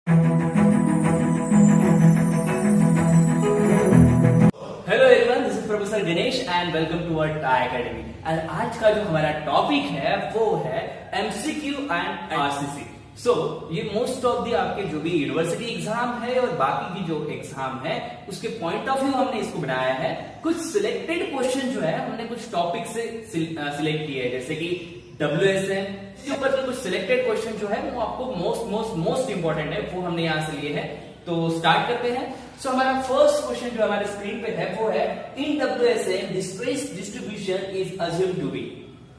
Hello everyone, this is professor Ganesh and welcome to our tie academy. And आज का जो हमारा टॉपिक है वो है एमसीक्यू एंड आरसीसी। सो ये मोस्ट ऑफ दी आपके जो भी यूनिवर्सिटी एग्जाम है और बाकी की जो एग्जाम है उसके पॉइंट ऑफ व्यू हमने इसको बनाया है। कुछ सिलेक्टेड क्वेश्चन जो है हमने कुछ टॉपिक से सिलेक्ट किए हैं, जैसे कि WSN के ऊपर के कुछ सिलेक्टेड क्वेश्चन जो है वो आपको मोस्ट इंपॉर्टेंट है, वो हमने यहाँ से लिए हैं। तो स्टार्ट करते हैं। सो हमारा फर्स्ट क्वेश्चन जो हमारे स्क्रीन पे है वो है in WSN the stress distribution is assumed to be,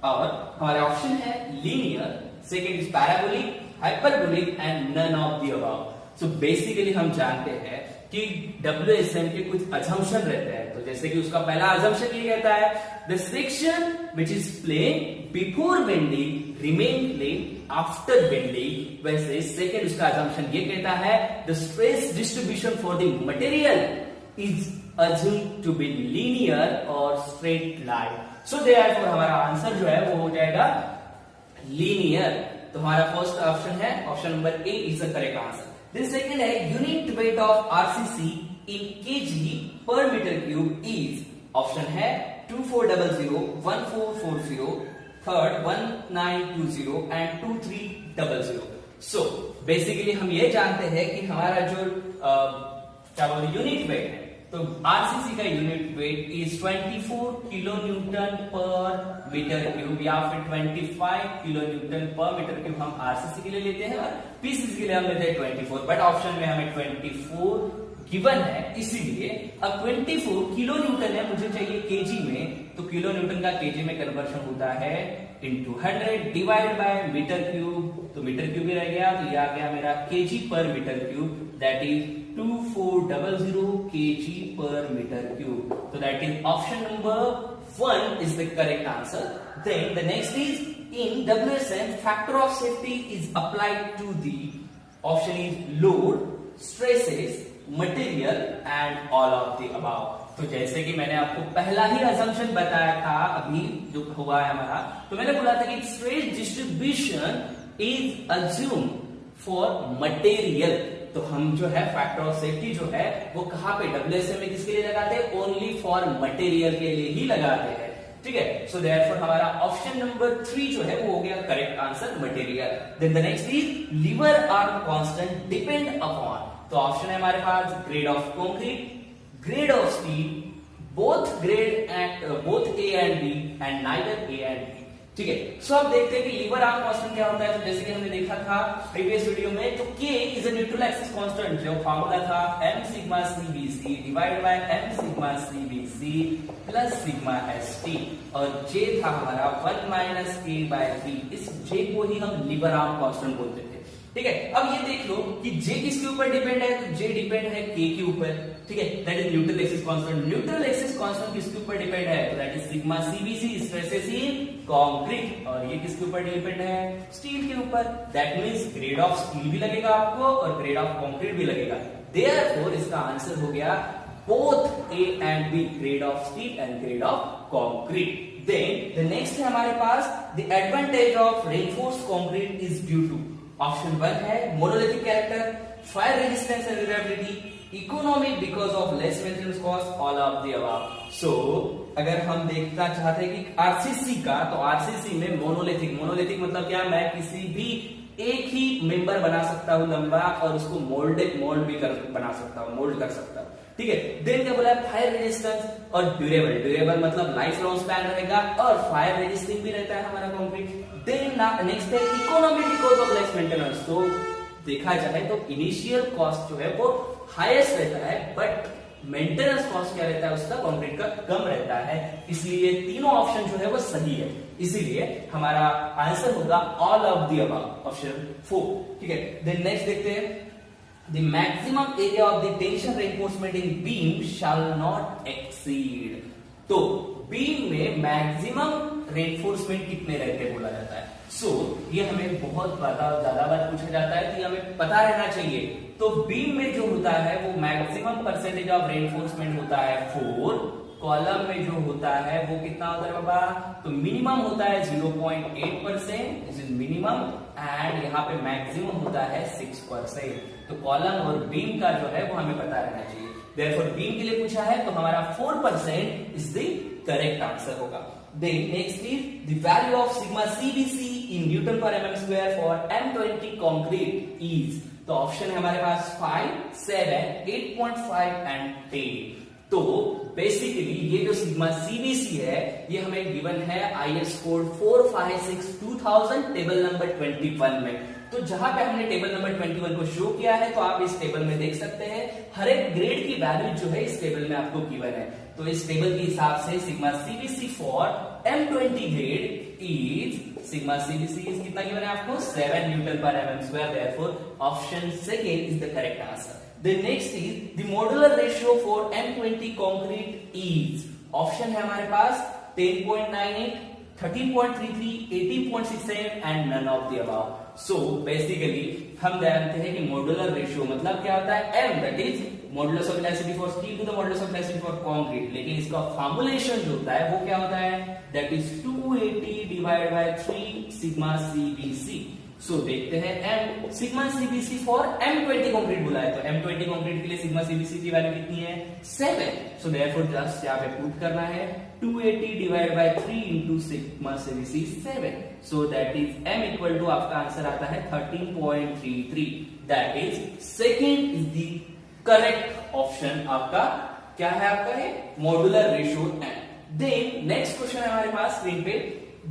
और हमारे ऑप्शन है linear, second is parabolic, hyperbolic and none of the above. So basically हम जानते हैं कि WSN के कुछ अजम्पशन रहते हैं। तो जैसे कि उसका पहला अजम्पशन ये कहता है the section which is plane before bending remain plane after bending. वैसे सेकंड उसका अजम्पशन ये कहता है the stress distribution for the material is assumed to be linear और straight line. So therefore हमारा आंसर जो है वो हो जाएगा linear। तो हमारा फर्स्ट ऑप्शन है, option number A is the correct answer. Then second है unit weight of RCC in kg per meter cube is, option है 2400, 1440, थर्ड 1920 एंड 2300। सो बेसिकली हम ये जानते हैं कि हमारा जो क्या बोलते यूनिट वेट है, तो आरसीसी का unit weight is 24 kilo Newton पर मीटर क्यूब या फिर 25 किलो न्यूटन पर मीटर क्यूब हम आरसीसी के लिए लेते हैं और पीसीसी के लिए हम लेते हैं 24, बट ऑप्शन में हमें 24 गिवन है, इसीलिए अब 24 किलो न्यूटन है, मुझे चाहिए केजी में, तो किलो न्यूटन का केजी में कन्वर्शन होता है into 100 divide by metre cube, तो मीटर क्यूब ही रह गया, तो ये आ गया मेरा KG per metre cube, that is 2400 kg per meter cube. So that is option number 1 is the correct answer. Then the next is in WSN factor of safety is applied to the, option is load, stresses, material and all of the above. तो जैसे कि मैंने आपको पहला ही assumption बताया था अभी जो हुआ है हमारा, तो मैंने बोला था कि stress distribution is assumed for material। तो हम जो है फैक्टर ऑफ सेफ्टी जो है वो कहां पे WSN में किसके लिए लगाते हैं, ओनली फॉर मटेरियल के लिए ही लगाते हैं, ठीक है। सो देयरफॉर हमारा ऑप्शन नंबर 3 जो है वो हो गया correct answer, material. Then the next is lever arm constant depend upon, तो ऑप्शन है हमारे पास grade of concrete, grade of steel, both grade and both A and B and neither A and B, ठीक है। सो अब देखते हैं कि लीवर आर्म कांस्टेंट क्या होता है। तो जैसे कि हमने देखा था प्रीवियस वीडियो में, तो K is a neutral axis constant, जो फार्मूला था m sigma CBC divide by m sigma CBC plus sigma ST, और J था हमारा 1 माइनस K बाय 3। इस J को ही हम लीवर आर्म कांस्टेंट बोलते थे, ठीक है। अब ये देख लो कि J किसके ऊपर डिपेंड है, तो J डिपेंड है K के ऊपर, ठीक है, that is neutral axis constant. Neutral axis constant किसके ऊपर डिपेंड है, तो that is sigma CBC stresses in concrete, और ये किसके ऊपर डिपेंड है, स्टील के ऊपर, that means grade of steel भी लगेगा आपको और ग्रेड ऑफ कंक्रीट भी लगेगा। देयरफॉर इसका आंसर हो गया both A and B, grade of steel and grade of concrete. Then the next है हमारे पास the advantage of reinforced concrete is due to, option 1 है monolithic character, fire resistance and durability, economic because of less maintenance cost, all of the above. So अगर हम देखना चाहते हैं कि आरसीसी का, तो आरसीसी में मोनोलिथिक मतलब क्या, मैं किसी भी एक ही मेंबर बना सकता हूं लंबा और उसको मोल्ड भी बना सकता हूं, मोल्ड कर सकता हूं, ठीक है। देन क्या बोला, फायर रेजिस्टेंस और ड्यूरेबल मतलब लाइफ लॉन्ग स्पैन रहेगा और फायर रेजिस्टिंग भी रहता है हमारा कंक्रीट। देन नेक्स्ट है economic because of less maintenance. तो देखा जाए तो इनिशियल कॉस्ट जो है वो हाईएस्ट रहता है, बट मेंटेनेंस कॉस्ट क्या रहता है उसका, कंक्रीट का कम रहता है, इसलिए तीनों ऑप्शन जो है वो सही है, इसीलिए हमारा आंसर होगा all of the above, option 4, ठीक है। देन नेक्स्ट देखते हैं the maximum area of the tension reinforcement in beam shall not exceed. तो बीम में मैक्सिमम रेनफोर्समेंट कितने रहते हैं बोला जाता है। सो ये हमें बहुत ज्यादा बार पूछा जाता है कि हमें पता रहना चाहिए। तो बीम में जो होता है वो मैक्सिमम परसेंटेज ऑफ रेनफोर्समेंट होता है 4, कॉलम में जो होता है वो कितना होता है बाबा, तो मिनिमम होता है 0.8%, दिस इज मिनिमम, एंड यहाँ पे मैक्सिमम होता है 6%। तो कॉलम और बीम का जो है वो हमें पता रहना चाहिए। Therefore, बीम के लिए पूछा है तो हमारा 4% इज द करेक्ट आंसर होगा। Then next is the value of sigma CBC in Newton per mm square for M20 concrete is, तो ऑप्शन है हमारे पास 5, 7, 8.5 एंड 10। तो बेसिकली ये जो सिग्मा सीबीसी है ये हमें गिवन है IS कोड 456/2000 टेबल नंबर 21 में। तो जहां पे हमने टेबल नंबर 21 को शो किया है तो आप इस टेबल में देख सकते हैं हर एक ग्रेड की वैल्यू जो है इस टेबल में आपको गिवन है। तो इस टेबल के हिसाब से sigma CBC for M20 grade is, sigma CBC is कितना गिवन है आपको 7 Newton per mm square. Therefore option second is the correct answer. The next is the modular ratio for M20 concrete is, option है हमारे पास 10.98, 13.33, 18.67 and none of the above। So basically हम जानते हैं कि modular ratio मतलब क्या होता है M, that is modulus of elasticity for steel to the modulus of elasticity for concrete. लेकिन इसका फॉर्मूलेशन जो होता है वो क्या होता है, that is 280 divided by 3 sigma CBC। सो देखते हैं M sigma CBC for M20 concrete बोला है, तो M20 कंक्रीट के लिए सिग्मा सीबीसी की वैल्यू कितनी है 7। सो देयरफॉर जस्ट यहाँ पे पुट करना है 280 divide by 3 into sigma CBC 7। So that is M equal to आपका आंसर आता है 13.33। That is second is the correct option. आपका क्या है, आपका है modular ratio M। Then next question है हमारे पास स्क्रीन पे,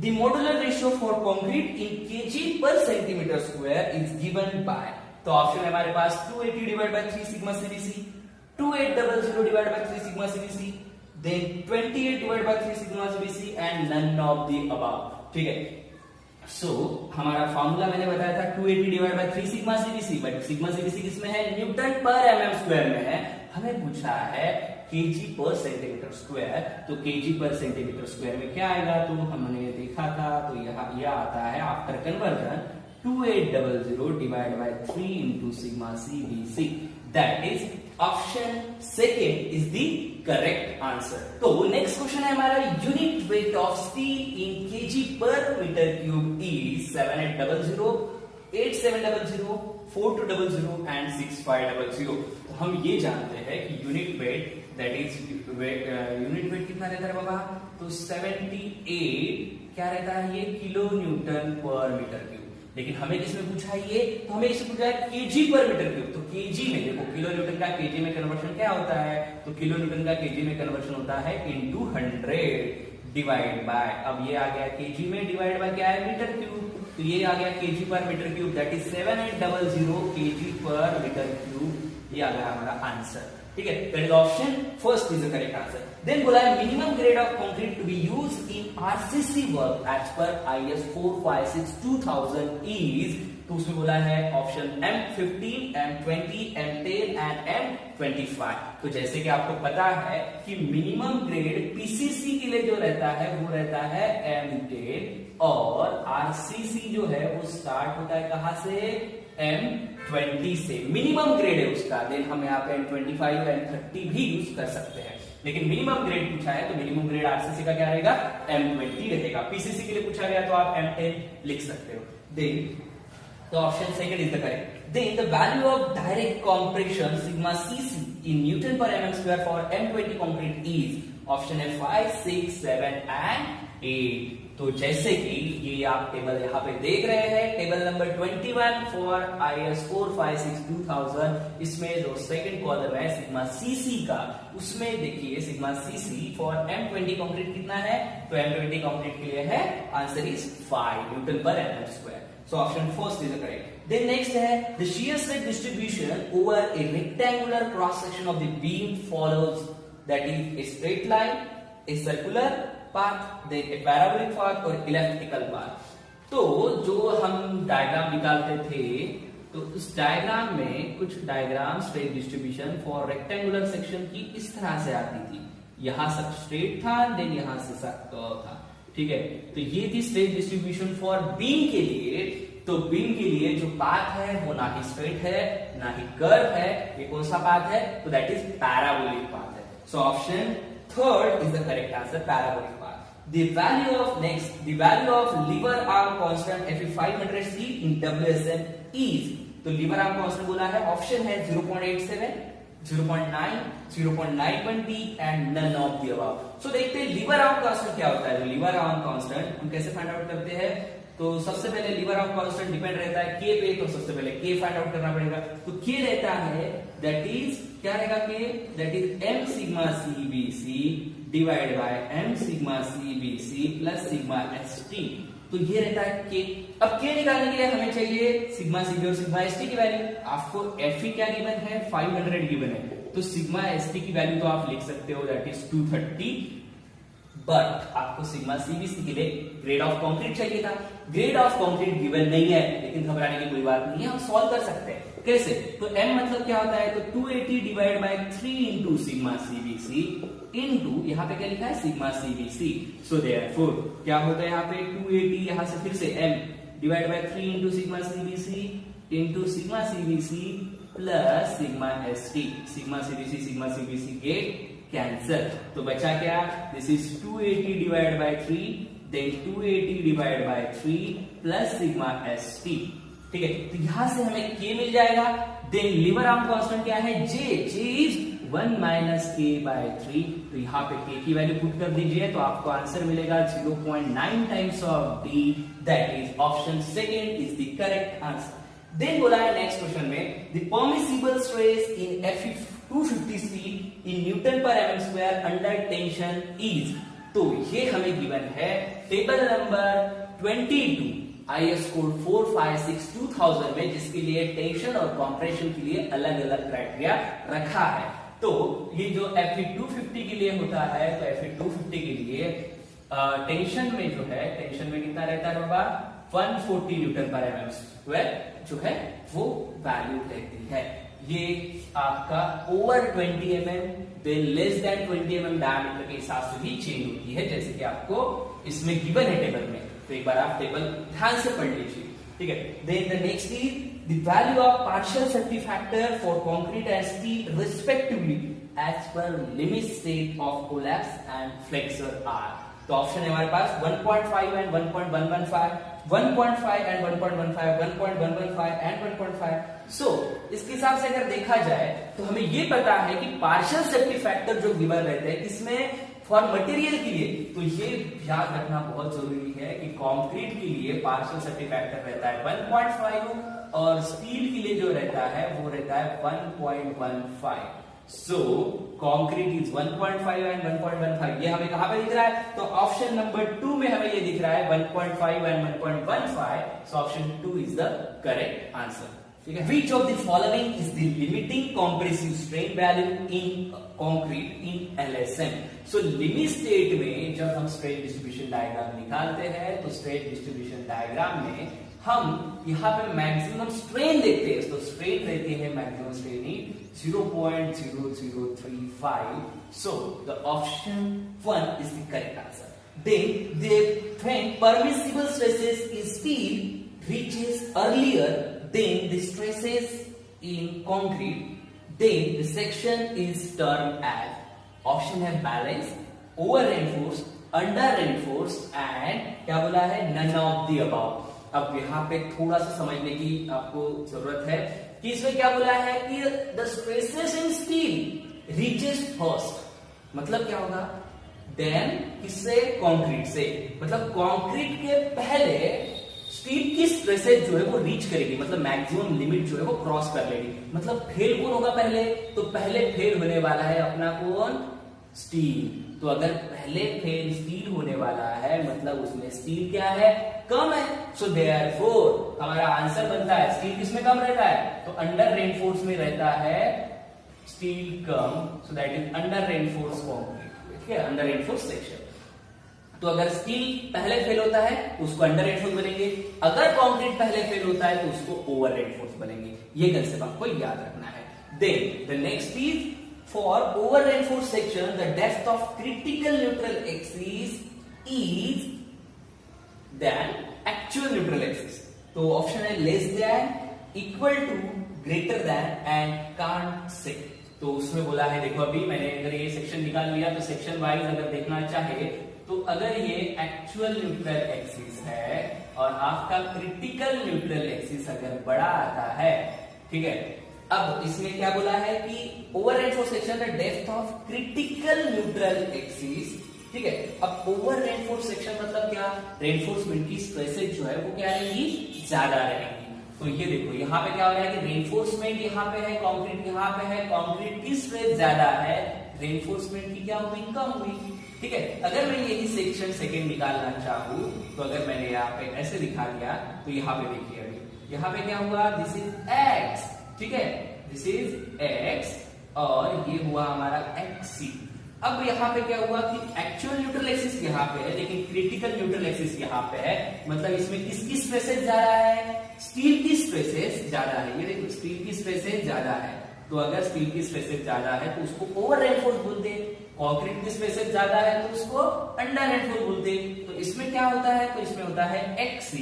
the modular ratio for concrete in kg per centimeter square is given by, तो ऑप्शन है हमारे पास 280 divide by 3 sigma CBC, 2800 divide by 3 sigma CBC, then 28 divide by 3 sigma CBC and none of the above. ठीक है, so हमारा formula मैंने बताया था 280 divide by 3 sigma CBC, but sigma CBC किसमें है, न्यूटन पर एमएम स्क्वायर में है। हमें पूछा है केजी पर सेंटीमीटर स्क्वायर, तो केजी पर सेंटीमीटर स्क्वायर में क्या आएगा, तो हमने देखा था तो यहाँ यह आता है after conversion 2800 divide by 3 into sigma CBC. That is option second is the correct answer. तो नेक्स्ट क्वेश्चन है हमारा, unit weight of steel in KG per metre cube is 7800, 8700, 4200 and 6500। तो हम ये जानते हैं कि unit weight that is unit weight कितना रहता है बाबा, तो 78 क्या रहता है ये किलो न्यूटन पर मीटर क्यूब। लेकिन हमें किसमें पूछा है ये, तो हमें इसमें पूछा है केजी पर मीटर क्यूब। तो केजी में देखो किलो न्यूटन का केजी में कन्वर्शन क्या होता है, तो किलो न्यूटन का केजी में कन्वर्शन होता है इनटू 100 डिवाइड बाय, अब ये आ गया केजी में डिवाइड बाय क्या है मीटर क्यूब, तो ये आ गया KG per metre cube. That is 7800 KG per metre cube. ये आ गया हमारा आंसर। ठीक है, that is option first is the correct answer. Then बोला है minimum grade of concrete to be used in RCC work as per IS 456/2000 is, तो उसमें बोला है option M15, M20, M10 and M25। तो जैसे कि आपको पता है कि मिनिमम ग्रेड पीसीसी के लिए जो रहता है वो रहता है M10 और आरसीसी जो है वो स्टार्ट होता है कहां से, M20 से, मिनिमम ग्रेड है उसका। देन हम यहाँ पे M25 एंड M30 भी यूज कर सकते हैं, लेकिन मिनिमम ग्रेड पूछा है तो मिनिमम ग्रेड आरसीसी का क्या रहेगा, M20 रहेगा। पीसीसी के लिए पूछा गया तो आप M10 लिख सकते हो। देन तो option second is the correct. Then the value of direct compression sigma CC in newton per mm square for M20 concrete is, option है 5, 6, 7 एंड 8। तो जैसे कि ये आप टेबल यहाँ पे देख रहे हैं, टेबल नंबर 21 फॉर IS 456/2000, इसमें जो सेकंड कॉलम है सिग्मा सीसी का, उसमें देखिए sigma CC for M20 concrete कितना है, तो M20 कंक्रीट के लिए है answer is 5 Newton per mm square. So option first is correct. Then next है the shear stress distribution over a rectangular cross section of the beam follows, that is a straight line, a circular path, then a parabolic path और elliptical path। तो जो हम diagram निकालते थे तो उस diagram में कुछ diagram straight distribution for rectangular section की इस तरह से आती थी, यहां सब स्ट्रेट था, देन यहां से सब कर्व था। ठीक है, तो ये थी स्ट्रेट डिस्ट्रीब्यूशन फॉर बीम के लिए। तो बीम के लिए जो पाथ है वो ना ही स्ट्रेट है ना ही कर्व है, ये कौन सा पाथ है, तो दैट इज पैराबोलिक पाथ है। So option third is the correct answer, parabolic path. The value of lever arm constant Fe500C in WSM is, तो लीवर आर्म कांस्टेंट बोला है, ऑप्शन है 0.87, 0.9, 0.920 and none of the above. So देखते हैं liver arm constant क्या होता है। Liver arm constant हम कैसे फाइंड आउट करते हैं। तो सबसे पहले लीवर आर्म कांस्टेंट डिपेंड रहता है के पे, तो सबसे पहले के फाइंड आउट करना पड़ेगा। तो के रहता है दैट इज क्या रहेगा, के that is m sigma cbc divide by m sigma cbc plus sigma st। तो ये रहता है के। अब के निकालने के लिए हमें चाहिए सिग्मा cb और सिग्मा st की वैल्यू। आपको fe क्या गिवन है, 500 गिवन है, तो सिग्मा st की वैल्यू तो आप लिख सकते हो दैट इज 230, बट आपको सिग्मा सीबीसी के लिए ग्रेड ऑफ कंक्रीट चाहिए था। ग्रेड ऑफ कंक्रीट गिवन नहीं है, लेकिन घबराने की कोई बात नहीं है, हम सॉल्व कर सकते हैं। कैसे, तो m मतलब क्या होता है, तो 280 divide by 3 into sigma CBC into यहाँ पे क्या लिखा है सिग्मा सीबीसी। सो देयरफॉर क्या होगा यहाँ पे 280, यहाँ से फिर से m divide by 3 into sigma CBC into sigma CBC plus sigma ST. Sigma CBC के कैंसल, तो बचा क्या, this is 280 divide by 3 then 280 divide by 3 plus sigma ST. ठीक है, तो यहां से हमें के मिल जाएगा। देन लीवर आर्म कांस्टेंट क्या है, जे इज 1 माइनस के बाय 3। तो यहाँ पे के की वैल्यू पुट कर दीजिए, तो आपको आंसर मिलेगा 0.9 times of D, that is option second is the correct answer. Then बोला है नेक्स्ट क्वेश्चन में, the permissible stress in Fe 250 steel in newton per mm square under tension is. तो ये हमें गिवन है टेबल नंबर 22 IS कोड 456/2000 में, जिसके लिए टेंशन और कंप्रेशन के लिए अलग अलग क्राइटेरिया रखा है। तो ये जो Fe 250 के लिए होता है, तो Fe 250 के लिए टेंशन में जो है, टेंशन में कितना रहता है बाबा, 140 न्यूटन पर mm स्क्वायर जो है वो वैल्यू रहती है। ये आपका over 20 mm than less than 20 mm diameter के हिसाब से भी चेंज होती है, जैसे कि आपको इसमें गिवन है टेबल में। तो एक बार आप टेबल ध्यान से पढ़ लीजिए, ठीक है। Then the next is the value of partial safety factor for concrete and steel respectively as per limit state of collapse and flexure are. तो ऑप्शन है हमारे पास 1.5 एंड 1.115, 1.5 एंड 1.15, 1.115 एंड 1.5। सो इसके हिसाब से अगर देखा जाए तो हमें ये पता है कि पार्शियल सेफ्टी फैक्टर जो गिवन रहते हैं इसमें फॉर मटेरियल के लिए, तो ये याद रखना बहुत जरूरी है कि कंक्रीट के लिए पार्शियल सेफ्टी फैक्टर रहता है 1.5 और स्टील के लिए जो रहता है वो रहता है 1.15। सो कंक्रीट इज 1.5 एंड 1.15। ये हमें कहां पे दिख रहा है, तो ऑप्शन नंबर 2 में हमें ये दिख रहा है 1.5 and 1.15। So option 2 is the correct answer, ठीक है। Which of the following is the limiting compressive strain value in concrete in LSM? So limit state में जब हम स्ट्रेन डिस्ट्रीब्यूशन डायग्राम निकालते हैं, तो स्ट्रेन डिस्ट्रीब्यूशन डायग्राम में हम यहाँ पे मैक्सिमम स्ट्रेन देखते हैं। तो स्ट्रेन रहती है maximum strain 0.0035। So the option 1 is the correct answer. Then when permissible stresses in steel reaches earlier then the stresses in concrete, then the section is termed as, option है balance, over reinforced, under reinforced and क्या बोला है none of the above। अब यहाँ पे थोड़ा सा समझने की आपको जरूरत है कि इसमें क्या बोला है कि the stresses in steel reaches first, मतलब क्या होगा, then किससे, कंक्रीट से, मतलब कंक्रीट के पहले स्टील की स्ट्रेसेज जो है वो रीच करेगी, मतलब मैक्सिमम लिमिट जो है वो क्रॉस कर लेगी। मतलब फेल कौन होगा पहले, तो पहले फेल होने वाला है अपना कौन, स्टील। तो अगर पहले फेल स्टील होने वाला है मतलब उसमें स्टील क्या है, कम है। सो देयरफॉर हमारा आंसर बनता है स्टील किसमें कम रहता है, तो अंडर रेनफोर्स में रहता है steel come. So that is under reinforce concrete, ठीक है, अंडर रेनफोर्स सेक्शन। तो अगर स्टील पहले फेल होता है तो उसको अंडर रेनफोर्स बनेंगे, अगर कंक्रीट पहले फेल होता है तो उसको ओवर रेनफोर्स बनेंगे। ये कंसेप्ट आपको याद रखना है। Then the next is for over reinforce section the depth of critical neutral axis is than actual neutral axis. तो ऑप्शन है less than, equal to, greater than and can't say. तो उसमें बोला है, देखो अभी मैंने अगर ये सेक्शन निकाल लिया तो सेक्शन वाइज अगर देखना चाहे तो अगर ये एक्चुअल न्यूट्रल एक्सिस है और आपका क्रिटिकल न्यूट्रल एक्सिस अगर बड़ा आता है, ठीक है, अब इसमें क्या बोला है कि over reinforce section the depth of critical neutral axis, ठीक है। अब ओवर रेनफोर्स सेक्शन मतलब क्या, रेनफोर्समेंट की स्ट्रेसेस जो है वो क्या रहेंगी, ज्यादा रहेंगी। तो ये देखो यहाँ पे क्या हो रहा है कि रेनफोर्समेंट यहाँ पे है, कंक्रीट यहाँ पे है, कंक्रीट की स्ट्रेस ज्यादा है, रेनफोर्समेंट की क्या हुई, कम हुई, ठीक है। अगर मैं यही सेक्शन सेकंड निकालना चाहूँ तो अगर मैंने यहाँ पे ऐसे दिखा दिया तो यहाँ पे देखिए, अभी यहाँ पे क्या हुआ, दिस इज एक्स, ठीक है, दिस इज एक्स और ये हुआ हमारा एक्सी। अब यहाँ पे क्या हुआ कि एक्चुअल न्यूट्रल एक्सिस यहाँ पे है लेकिन क्रिटिकल न्यूट्रल एक्सिस यहाँ पे है, मतलब इसमें किसकी स्ट्रेसेस ज्यादा है, स्टील की स्ट्रेसेस ज्यादा है। ये देखो स्टील की स्ट्रेसेस ज्यादा है, तो अगर स्टील की स्ट्रेसेस ज्यादा है तो उसको ओवर रेनफोर्स बोलते हैं, कंक्रीट की स्ट्रेसेस ज्यादा है तो उसको अंडर रेनफोर्स बोलते हैं। तो इसमें क्या होता है, तो इसमें होता है XC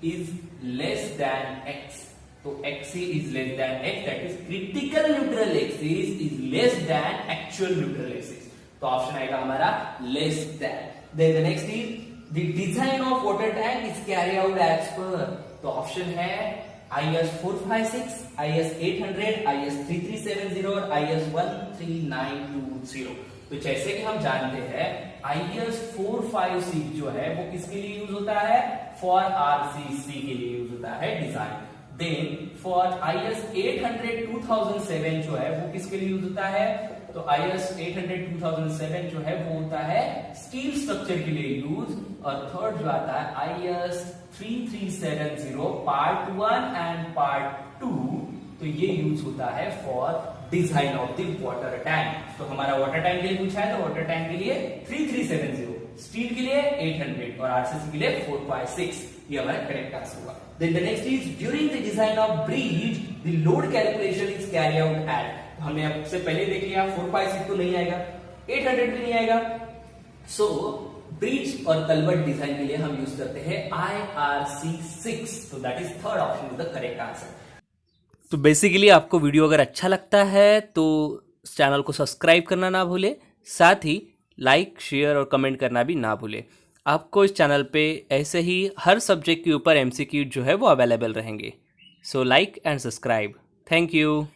is less than X, तो XC is less than X, that is critical neutral axis is less than actual neutral axis, तो ऑप्शन आएगा हमारा less than. Then the next is the design of water tank is carry out as per, तो option है IS 456, IS 800, IS 3370 और IS 13920। तो जैसे कि हम जानते हैं IS 456 जो है वो किसके लिए यूज होता है, फॉर RCC के लिए यूज होता है, डिजाइन। देन फॉर IS 800 2007 जो है वो किसके लिए यूज होता है, तो IS 800 2007 जो है वो होता है स्टील स्ट्रक्चर के लिए यूज। और थर्ड जो आता है IS 3370 पार्ट 1 एंड पार्ट 2, तो ये यूज होता है for design of the water tank. तो हमारा वाटर टैंक के लिए पूछा है तो वाटर टैंक के लिए 3370, स्टील के लिए 800 और आरसीसी के लिए 456, ये हमारा करेक्ट आंसर होगा। Then the next is during the design of bridge the load calculation is carry out at, हमने आपसे पहले देख लिया 456 तो नहीं आएगा, 800 भी नहीं आएगा, सो ब्रिज और कलवर्ट डिजाइन के लिए हम यूज करते हैं IRC6, तो that is third option is the correct answer. तो बेसिकली आपको वीडियो अगर अच्छा लगता है तो चैनल को सब्सक्राइब करना ना भूले, साथ ही लाइक शेयर और कमेंट करना भी ना भूले। आपको इस चैनल पे ऐसे ही हर सब्जेक्ट के ऊपर MCQ जो है वो अवेलेबल रहेंगे। So like and subscribe. Thank you.